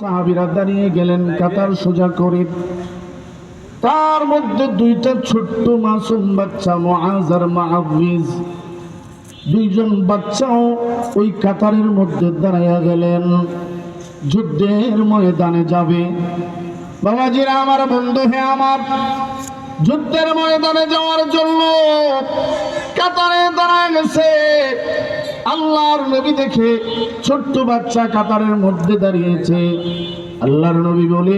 সাহাবীরা দাঁড়িয়ে গেলেন কাতার সোজা করে। তার মধ্যে দুইটা ছোট্ট মাসুম বাচ্চা মুআজ আর মুআউযিজ, দুইজন বাচ্চাও ওই কাতারের মধ্যে দাঁড়াইয়া গেলেন। যুদ্ধের ময়দানে যাবে। বাবাজিরা আমার, বন্ধু হে আমার, যুদ্ধের ময়দানে যাওয়ার জন্য কাতারে দাঁড়ায় গেছে। আল্লাহর নবী দেখে ছোট্ট বাচ্চা কাতারের মধ্যে দাঁড়িয়েছে। আল্লাহর নবী বলে,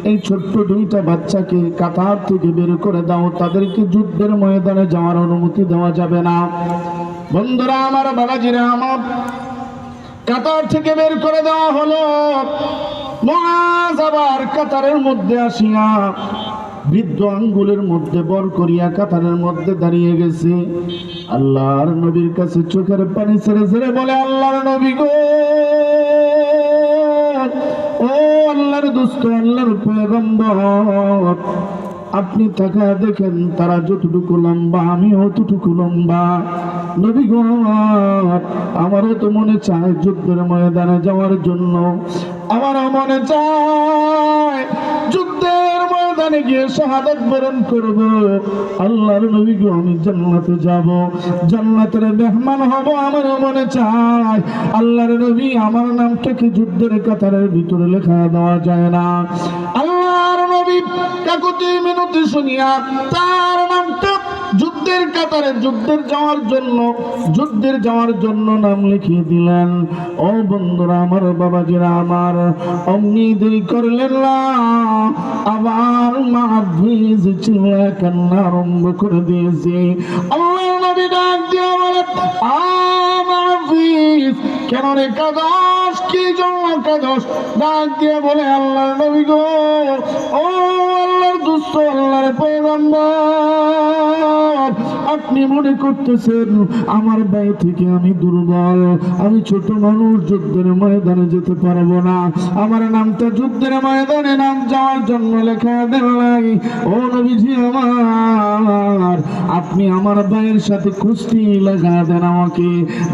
এই ছোট্ট দুইটা বাচ্চাকে কাতার থেকে বের করে দাও, তাদেরকে যুদ্ধের ময়দানে যাওয়ার অনুমতি দেওয়া যাবে না। বন্ধুরা আমার, বাবাজিরা আমার, কাতার থেকে বের করে দেওয়া হলো। মুআজ আবার কাতারের মধ্যে আসিয়া বৃদ্ধ আঙ্গুলের মধ্যে বর করিয়া কাতারের মধ্যে দাঁড়িয়ে গেছে। আল্লাহর নবীর কাছে চোখের পানি ছেড়ে ছেড়ে বলে, আল্লাহর নবী গো, ও আল্লাহর দোস্ত, আল্লাহর পয়গম্বর, আপনি তাকায় দেখেন তারা যতটুকু লম্বা আমি অতটুকু লম্বা। নবী গো, আমারও তো মনে চায় যুদ্ধের ময়দানে যাওয়ার জন্য, আমারও মনে চায় যুদ্ধের ময়দানে গিয়ে শাহাদাত বরণ করব। আল্লাহর নবী গো, আমি জান্নাতে যাব, জান্নাতের মেহমান হব, আমারও মনে চায়। আল্লাহর নবী, আমার নামটা কি যুদ্ধের কাতারের ভিতরে লেখা দেওয়া যায় না? আল্লাহর নবী কাকুতি মিনতি শুনিয়া তার নামটা যুদ্ধের কাতারে যুদ্ধের যাওয়ার জন্য নাম লিখিয়ে দিলেন। ও বন্ধুরা আমার, বাবাজিরা আমার, অমনি দেরি করলেন না, আবার মুআউযিজ চিল্লায়া কান্না আরম্ভ করে দিয়েছে। আল্লাহর নবী ডাক দিয়ে বলে, মুআউযিজ, কেন রে কাঁদস? কি জন্য কাঁদস? ডাক দিয়ে বলে, আল্লাহর নবী গো, ও আল্লাহর দোস্ত, আল্লাহর পয়গম্বর, আপনি মনে করতেছেন আমার ভাই থেকে আমি দুর্বল, আমি ছোট মানুষ, যুদ্ধের ময়দানে যেতে পারবো না, আমার নামটা যুদ্ধের ময়দানে নাম যাওয়ার জন্য লেখা দেন নাই। ও নবীজি আমার, আপনি আমার ভাইয়ের সাথে কুস্তি লাগা দেন, আমাকে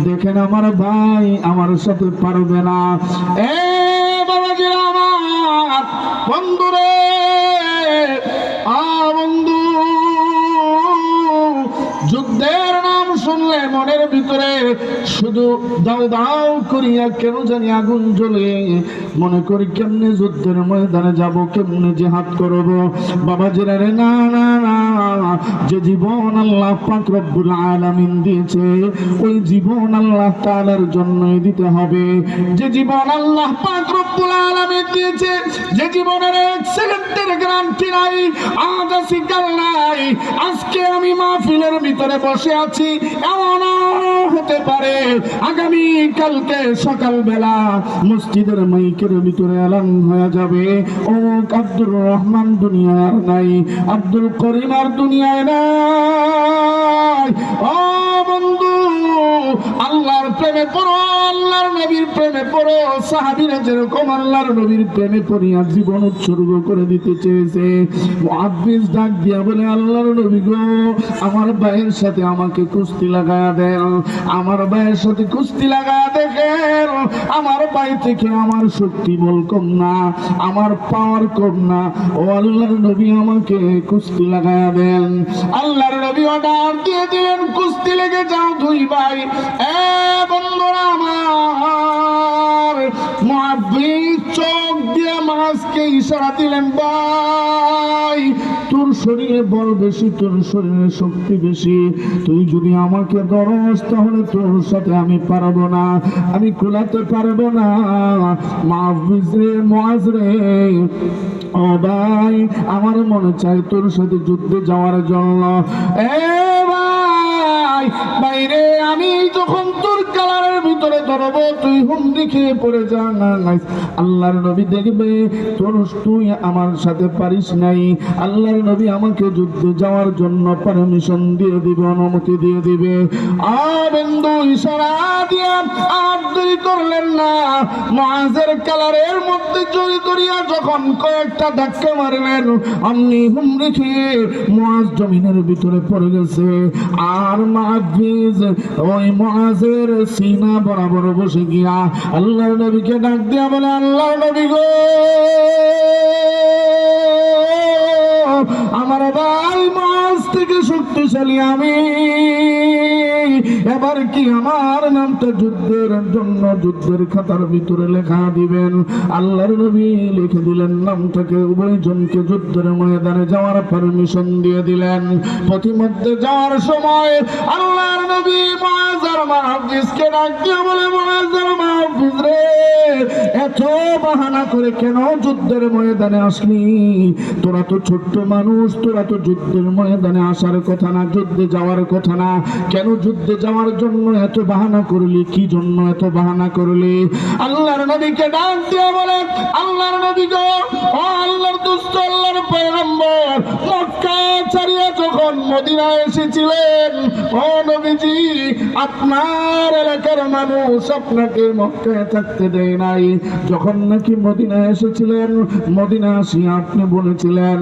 দেখেন আমার ভাই আমার সাথে পারবে না। এ বাবাজিরা আমার, বন্ধুরে, বন্ধু, যুদ্ধের নাম শুনলে মনের ভিতরে শুধু দাও দাও করিয়া কেন জানি আগুন জ্বলে। মনে করি কেমনে যুদ্ধের ময়দানে যাব, কেমনে জিহাদ করব। বাবাজিরা রে, না না না, যে জীবন আল্লাহ পাক রব্বুল আলামিন দিয়েছে, ওই জীবন আল্লাহ তাআলার জন্যই দিতে হবে। যে জীবন আল্লাহ পাক রব্বুল আলামিন দিয়েছে, যে জীবনের এক সেকেন্ডের গ্যারান্টি নাই, আজ আছি কাল নাই। আজকে আমি মাহফিলের ভিতরে বসে আছি, এমন হতে পারে আগামী কালকে সকালবেলা মসজিদের মাইকের ভিতরে এলান হয়ে যাবে, ও আব্দুর রহমান দুনিয়ার নাই, আব্দুল করিম আর দুনিয়ায় নাই। ও বন্ধু, আল্লাহর প্রেমে পড়ো, আল্লাহর নবীর প্রেমে পড়ো। সাহাবীরা যেরকম আল্লাহর নবীর প্রেমে পড়িয়া জীবন উৎসর্গ করে দিতে চেয়েছে, মুআউযিজ ডাক দিয়া বলে, আল্লাহর নবী গো, আমার ভাইয়ের সাথে আমাকে কুস্তি লাগায়া দেন, আমার ভাইয়ের সাথে কুস্তি লাগায়া দেখেন। আমার ভাই থেকে আমার শক্তি বল কম না, আমার পাওয়ার কম না। ও আল্লাহর নবী, আমাকে কুস্তি লাগায়া দেন। আল্লাহর নবী অর্ডার দিয়ে দিলেন, কুস্তি লেগে যাও দুই ভাই। এ বন্ধুরা আমার, মুআউযিজ চোখ দিয়ে মুআজকে ইশারা দিলেন, ভাই, তোর শরীরে বল বেশি, তোর শরীরে শক্তি বেশি, তুই যদি আমাকে ধরস তাহলে তোর সাথে আমি পারবো না, আমি কুলাতে পারবো না। মুআজ রে, ও ভাই, আমার মনে চাই তোর সাথে যুদ্ধে যাওয়ার জন্য। এ ভাই, বাইরে আমি যখন তোর কালারের ভিতরে ধরবো, তুই হুমড়ি খেয়ে পড়ে যা না। আল্লাহর নবী দেখবে তুই আমার সাথে পারিস নাই, আল্লাহর নবী আমাকে যুদ্ধে যাওয়ার জন্য পারমিশন দিয়ে দিবে, অনুমতি দিয়ে দিবে। বন্ধু ইশারা দিয়া আর দেরি করলেন না, মুআজের কালারের মধ্যে জড়ি ধরিয়া যখন কয়েকটা ধাক্কা মারলেন, অমনি হুমড়ি খেয়ে মুআজ জমিনের ভিতরে পড়ে গেছে। আর মুআউযিজ ওই মুআজের সিনা বরাবর বসে গিয়া আল্লাহর নবীকে ডাক দিয়া বলে, আল্লাহর নবী গো, আমার ভাই মাছ থেকে শক্তিশালী আমি, এবার কি আমার নামটা যুদ্ধের জন্য যুদ্ধের খাতার ভিতরে লেখা দিবেন? আল্লাহর নবী লিখে দিলেন নামটাকে, উভয়জনকে যুদ্ধের ময়দানে যাওয়ার পারমিশন দিয়ে দিলেন। প্রতিমধ্যে যাওয়ার সময় আল্লাহর নবী মুআয আর মুহাফিজকে ডাক দিয়ে বলে, মুআয আর মুহাফিজ রে, এত বাহানা করে কেন যুদ্ধের ময়দানে আসলি? তোরা তো ছোট্ট মানুষ, তোরা তো যুদ্ধের ময়দানে আসার কথা না, যুদ্ধে যাওয়ার কথা না, কেন যুদ্ধে যাওয়ার জন্য এত বাহানা করলি? কি জন্য এত বাহানা করলি? আল্লাহর নবীকে ডাক দিয়ে বলে, আল্লাহর নবী গো, ও আল্লাহর দোস্ত, আল্লাহর পয়গম্বর, মক্কা ছাড়িয়ে যখন মদিনায় এসেছিলেন, ও নবীজি, আপনার এলাকার মানুষ আপনাকে মক্কায় থাকতে দেয় নাই। যখন নাকি মদিনায় এসেছিলেন, মদিনা আসিয়া আপনি বলেছিলেন,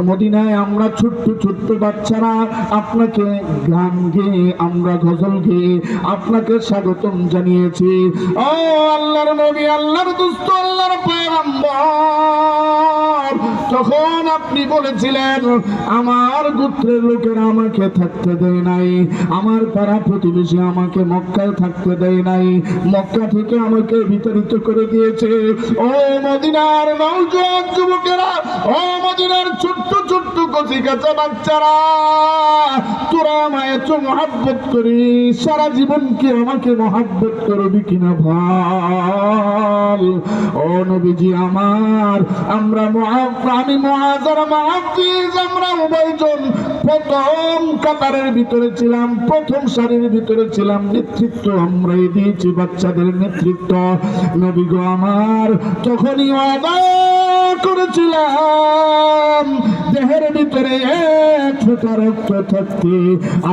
মদিনায় আমরা ছোট্ট ছোট্ট বাচ্চারা আপনাকে গান গেয়ে, আমরা গজল গেয়ে আপনাকে স্বাগতম জানিয়েছি। ও আল্লাহর নবী, আল্লাহর দোস্ত, আল্লাহর পয়গম্বর, তখন আপনি বলেছিলেন আমার গোত্রের লোকেরা আমাকে থাকতে দেয় নাই, আমার পাড়া প্রতিবেশী আমাকে মক্কায় থাকতে দেয় নাই, মক্কা থেকে আমাকে বিতাড়িত করে দিয়েছে। ও মদিনার নওজোয়ান যুবকেরা, ও মদিনার ছোট্ট ছোট্ট কচি কাঁচা বাচ্চারা, তোরা আমায় এত মহাব্বত করি, সারা জীবন কি আমাকে মহাব্বত করবি কিনা ভাই? ও নবীজি আমার, আমি মুআয আর মুহাফিজ, আমরা উভয়জন প্রথম কাতারের ভিতরে ছিলাম, প্রথম সারির ভিতরে ছিলাম, নেতৃত্ব আমরাই দিয়েছি, বাচ্চাদের নেতৃত্ব। নবী গো আমার, তখনই ওয়াদা করেছিলাম দেহের ভিতরে এক ফোঁটা রক্ত থাকতে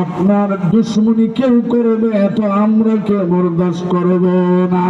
আপনার দুশ্মনী কেউ করবে তো আমরা কেউ বরদাস্ত করব না।